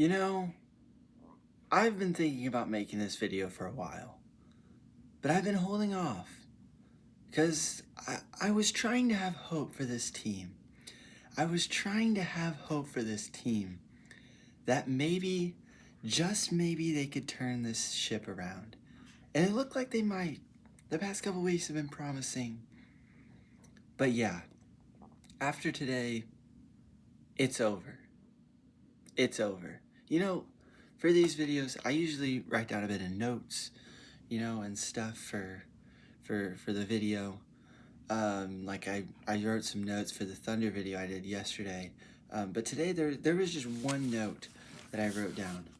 You know, I've been thinking about making this video for a while, but I've been holding off because I was trying to have hope for this team. I was trying to have hope for this team that maybe, just maybe, they could turn this ship around. And it looked like they might. The past couple weeks have been promising. But yeah, after today, it's over. It's over. For these videos, I usually write down a bit of notes, and stuff for the video. Like I wrote some notes for the Thunder video I did yesterday. But today there was just one note that I wrote down.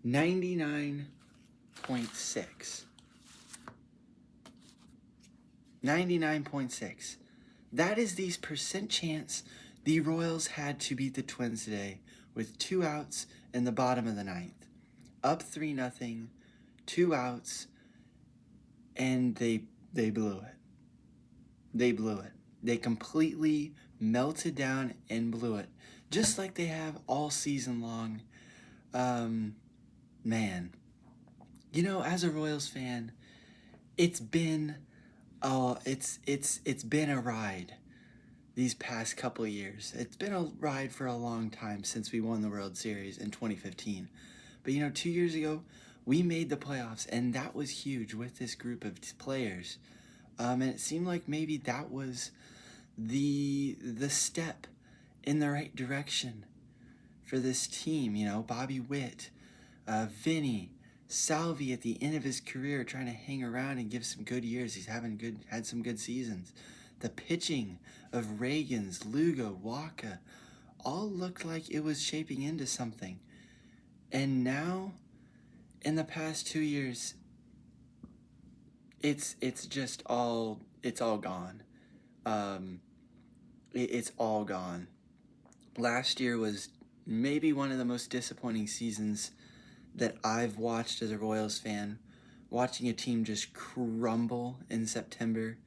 99.6. 99.6. That is the percent chance the Royals had to beat the Twins today with 2 outs in the bottom of the ninth. Up 3-0, 2 outs, and they blew it. They blew it. They completely melted down and blew it, just like they have all season long. Man, as a Royals fan, it's been it's been a ride these past couple years. It's been a ride for a long time since we won the World Series in 2015. But 2 years ago, we made the playoffs, and that was huge with this group of players. And it seemed like maybe that was the step in the right direction for this team. Bobby Witt, Vinny, Salvi at the end of his career trying to hang around and give some good years. He's had some good seasons. The pitching of Reagans, Lugo, Waka, all looked like it was shaping into something. And now, in the past 2 years, it's all gone. It's all gone. Last year was maybe one of the most disappointing seasons that I've watched as a Royals fan. Watching a team just crumble in September.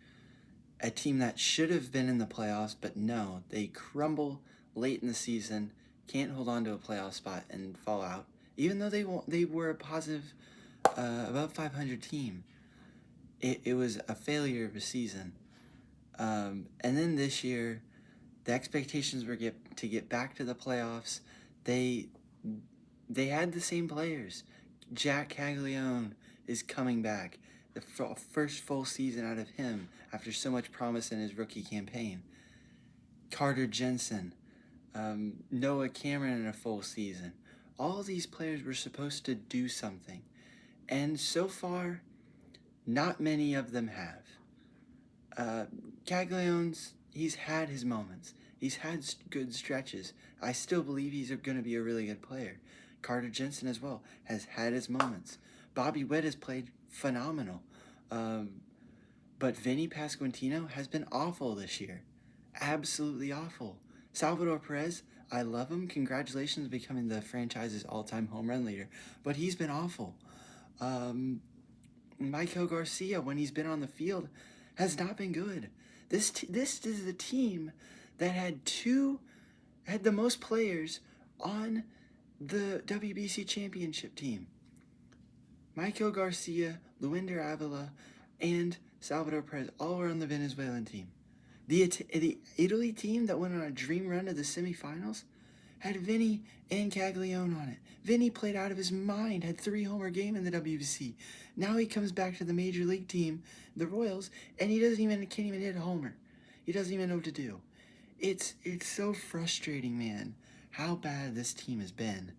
A team that should have been in the playoffs, but no, they crumble late in the season, can't hold on to a playoff spot and fall out, even though they were a positive, above 500 team. It was a failure of a season. And then this year, the expectations were to get back to the playoffs. They had the same players. Jack Caglione is coming back. The first full season out of him after so much promise in his rookie campaign. Carter Jensen, Noah Cameron in a full season. All these players were supposed to do something. And so far, not many of them have. Caglione's, he's had his moments. He's had good stretches. I still believe he's going to be a really good player. Carter Jensen as well has had his moments. Bobby Witt has played phenomenal. But Vinny Pasquantino has been awful this year. Absolutely awful. Salvador Perez, I love him. Congratulations on becoming the franchise's all-time home run leader. But he's been awful. Michael Garcia, when he's been on the field, has not been good. This is a team that had the most players on the WBC championship team. Michael Garcia, Luinder Avila, and Salvador Perez all were on the Venezuelan team. The Italy team that went on a dream run to the semifinals had Vinny and Caglione on it. Vinny played out of his mind, had 3-homer game in the WBC. Now he comes back to the major league team, the Royals, and he can't even hit a homer. He doesn't even know what to do. It's so frustrating, man, how bad this team has been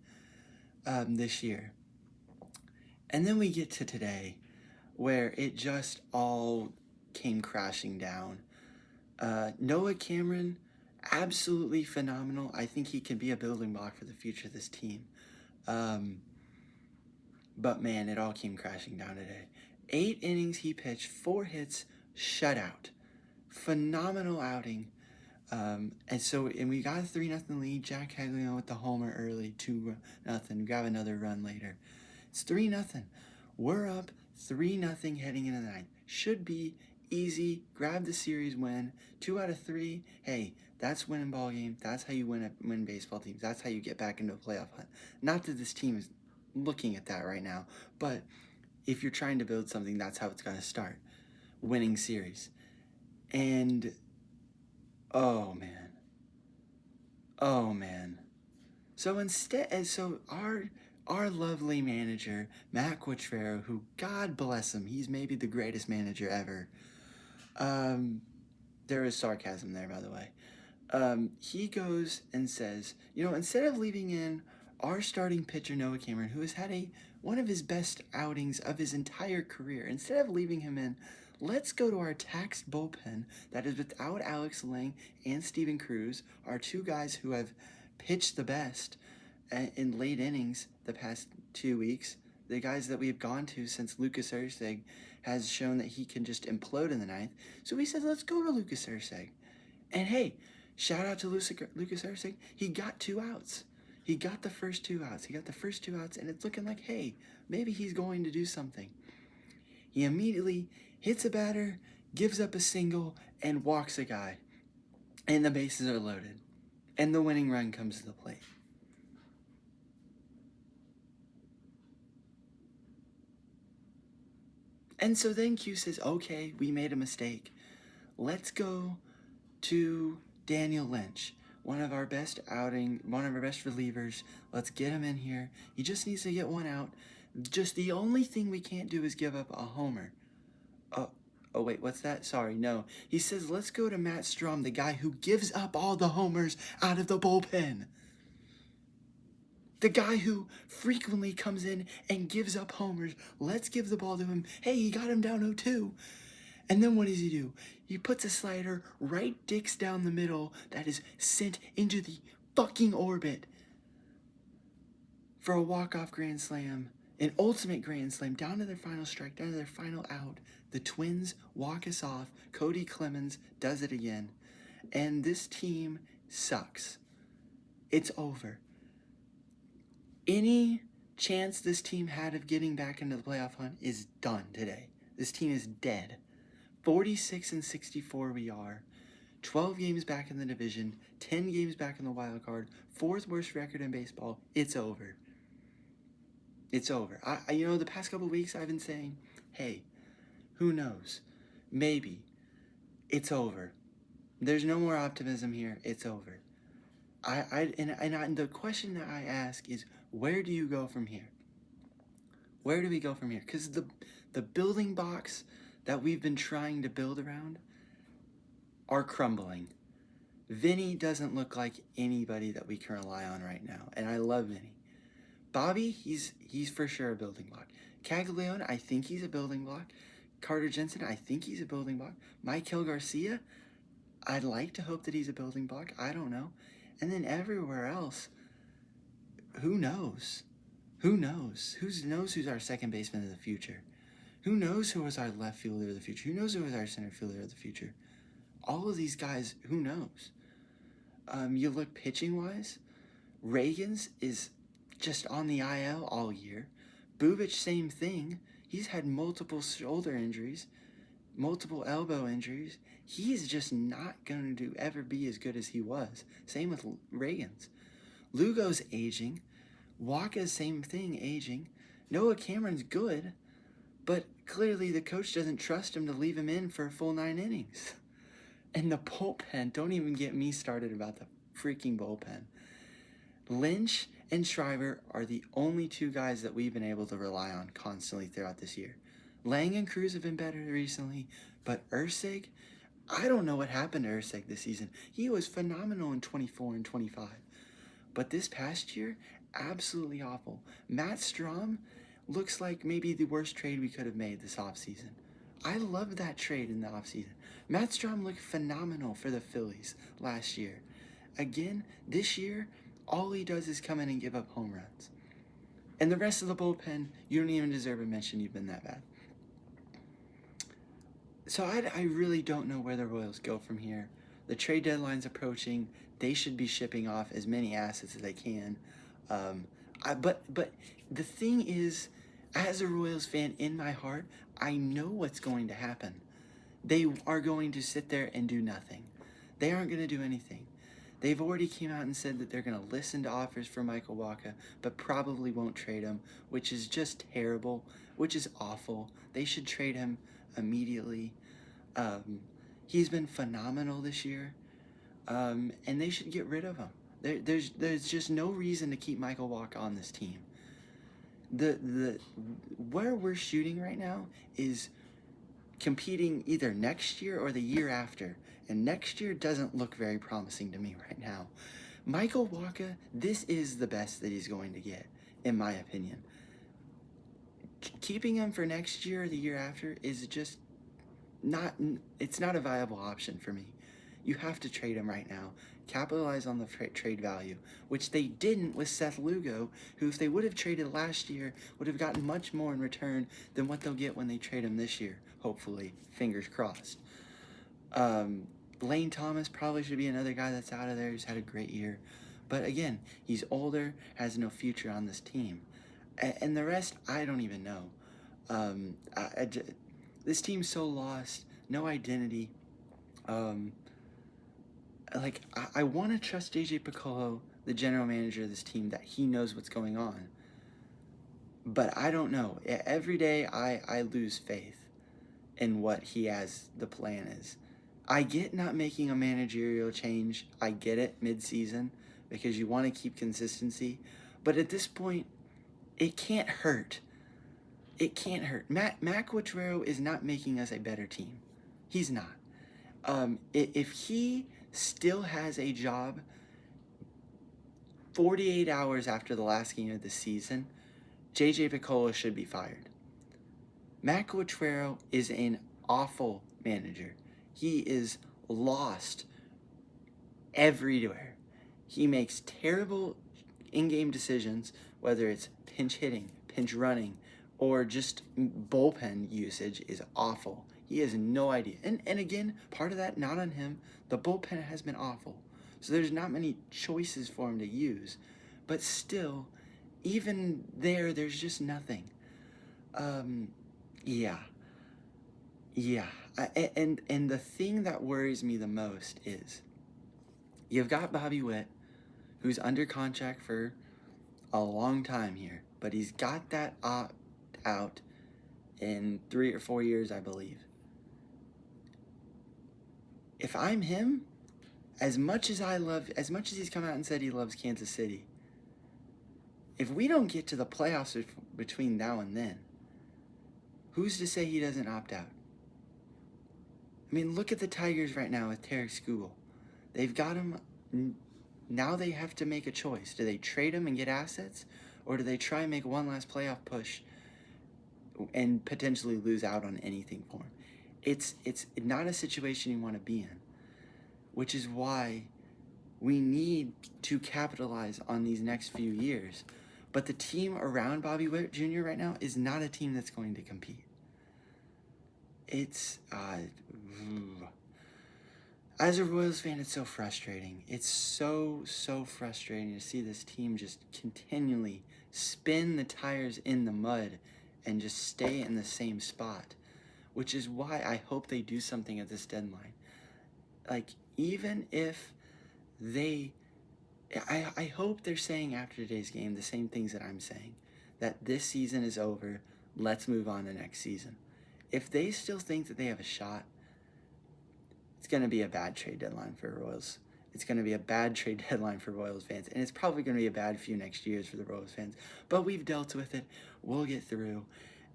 this year. And then we get to today, where it just all came crashing down. Noah Cameron, absolutely phenomenal. I think he can be a building block for the future of this team. But man, it all came crashing down today. 8 innings he pitched, 4 hits, shutout. Phenomenal outing. And we got a 3-0 lead. Jack Caglione with the homer early, 2-0. Grab another run later. It's 3-0. We're up 3-0 heading into the ninth. Should be easy, grab the series win. 2 out of 3, hey, that's winning ball game. That's how you win baseball teams. That's how you get back into a playoff hunt. Not that this team is looking at that right now, but if you're trying to build something, that's how it's got to start. Winning series. And oh man. Oh man. So our lovely manager, Matt Quattrero, who, God bless him, he's maybe the greatest manager ever. There is sarcasm there, by the way. He goes and says, instead of leaving in our starting pitcher, Noah Cameron, who has had one of his best outings of his entire career, instead of leaving him in, let's go to our taxed bullpen that is without Alex Lang and Steven Cruz, our two guys who have pitched the best in late innings the past 2 weeks. The guys that we have gone to since Lucas Erceg has shown that he can just implode in the ninth. So we said, let's go to Lucas Erceg. And hey, shout out to Lucas Erceg. He got 2 outs. He got the first 2 outs. And it's looking like, hey, maybe he's going to do something. He immediately hits a batter, gives up a single, and walks a guy. And the bases are loaded. And the winning run comes to the plate. And so then Q says, okay, we made a mistake. Let's go to Daniel Lynch, one of our best relievers. Let's get him in here. He just needs to get 1 out. Just the only thing we can't do is give up a homer. Oh wait, what's that? Sorry, no. He says, let's go to Matt Strahm, the guy who gives up all the homers out of the bullpen. The guy who frequently comes in and gives up homers. Let's give the ball to him. Hey, he got him down 0-2. And then what does he do? He puts a slider right dicks down the middle that is sent into the fucking orbit for a walk-off grand slam, an ultimate grand slam, down to their final strike, down to their final out. The Twins walk us off. Cody Clemens does it again. And this team sucks. It's over. Any chance this team had of getting back into the playoff hunt is done today. This team is dead. 46-64 we are. 12 games back in the division. 10 games back in the wild card. 4th worst record in baseball. It's over. It's over. The past couple weeks I've been saying, hey, who knows? Maybe. It's over. There's no more optimism here. It's over. And the question that I ask is, where do you go from here? Where do we go from here? Because the building blocks that we've been trying to build around are crumbling. Vinny doesn't look like anybody that we can rely on right now, and I love Vinny. Bobby, he's for sure a building block. Caglione, I think he's a building block. Carter Jensen, I think he's a building block. Michael Garcia, I'd like to hope that he's a building block. I don't know. And then everywhere else, who knows? Who knows? Who knows who's our second baseman of the future? Who knows who is our left fielder of the future? Who knows who is our center fielder of the future? All of these guys, who knows? You look pitching-wise, Reagans is just on the IL all year. Bubic, same thing. He's had multiple shoulder injuries, multiple elbow injuries. He's just not going to ever be as good as he was. Same with Reagans. Lugo's aging. Waka's same thing, aging. Noah Cameron's good, but clearly the coach doesn't trust him to leave him in for a full 9 innings. And the bullpen, don't even get me started about the freaking bullpen. Lynch and Shriver are the only 2 guys that we've been able to rely on constantly throughout this year. Lang and Cruz have been better recently, but Erceg, I don't know what happened to Erceg this season. He was phenomenal in 24 and 25. But this past year, absolutely awful. Matt Strahm looks like maybe the worst trade we could have made this offseason. I loved that trade in the offseason. Matt Strahm looked phenomenal for the Phillies last year. Again, this year, all he does is come in and give up home runs. And the rest of the bullpen, you don't even deserve a mention. You've been that bad. So I really don't know where the Royals go from here. The trade deadline's approaching. They should be shipping off as many assets as they can. But the thing is, as a Royals fan in my heart, I know what's going to happen. they are going to sit there and do nothing. They aren't going to do anything. They've already came out and said that they're going to listen to offers for Michael Wacha, but probably won't trade him, which is just terrible, which is awful. They should trade him immediately. He's been phenomenal this year, and they should get rid of him. There's just no reason to keep Michael Wacha on this team. Where we're shooting right now is competing either next year or the year after, and next year doesn't look very promising to me right now. Michael Wacha, this is the best that he's going to get, in my opinion. Keeping him for next year or the year after is just not a viable option for me. You have to trade him right now. Capitalize on the trade value, which they didn't with Seth Lugo, who, if they would have traded last year, would have gotten much more in return than what they'll get when they trade him this year, hopefully. Fingers crossed. Lane Thomas probably should be another guy that's out of there. He's had a great year. But again, he's older, has no future on this team. And the rest, I don't even know. This team's so lost, no identity. I want to trust JJ Piccolo, the general manager of this team, that he knows what's going on. But I don't know. Every day I lose faith in what he has the plan is. I get not making a managerial change. I get it mid-season because you want to keep consistency. But at this point, it can't hurt. It can't hurt. Matt Quatrero is not making us a better team. He's not. If he still has a job 48 hours after the last game of the season, JJ Piccolo should be fired. Matt Quatrero is an awful manager. He is lost everywhere. He makes terrible in-game decisions, whether it's pinch hitting, pinch running, or just bullpen usage is awful. He has no idea. And again, part of that, not on him. The bullpen has been awful. So there's not many choices for him to use. But still, even there's just nothing. Yeah. And the thing that worries me the most is you've got Bobby Witt, who's under contract for a long time here, but he's got that opt-out in 3 or 4 years, I believe. If I'm him, as much as he's come out and said he loves Kansas City, if we don't get to the playoffs between now and then, who's to say he doesn't opt out? I mean, look at the Tigers right now with Tarek Skubal. They've got him. Now they have to make a choice. Do they trade him and get assets, or do they try and make one last playoff push and potentially lose out on anything for him? It's not a situation you want to be in, which is why we need to capitalize on these next few years. But the team around Bobby Witt Jr. right now is not a team that's going to compete. It's as a Royals fan, it's so frustrating. It's so frustrating to see this team just continually spin the tires in the mud and just stay in the same spot, which is why I hope they do something at this deadline. Like, even if I hope they're saying after today's game the same things that I'm saying, that this season is over, let's move on to next season. If they still think that they have a shot, it's going to be a bad trade deadline for Royals. It's going to be a bad trade deadline for Royals fans, and it's probably going to be a bad few next years for the Royals fans. But we've dealt with it. We'll get through.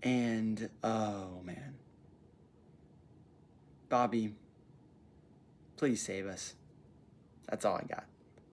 And, oh, man. Bobby, please save us. That's all I got.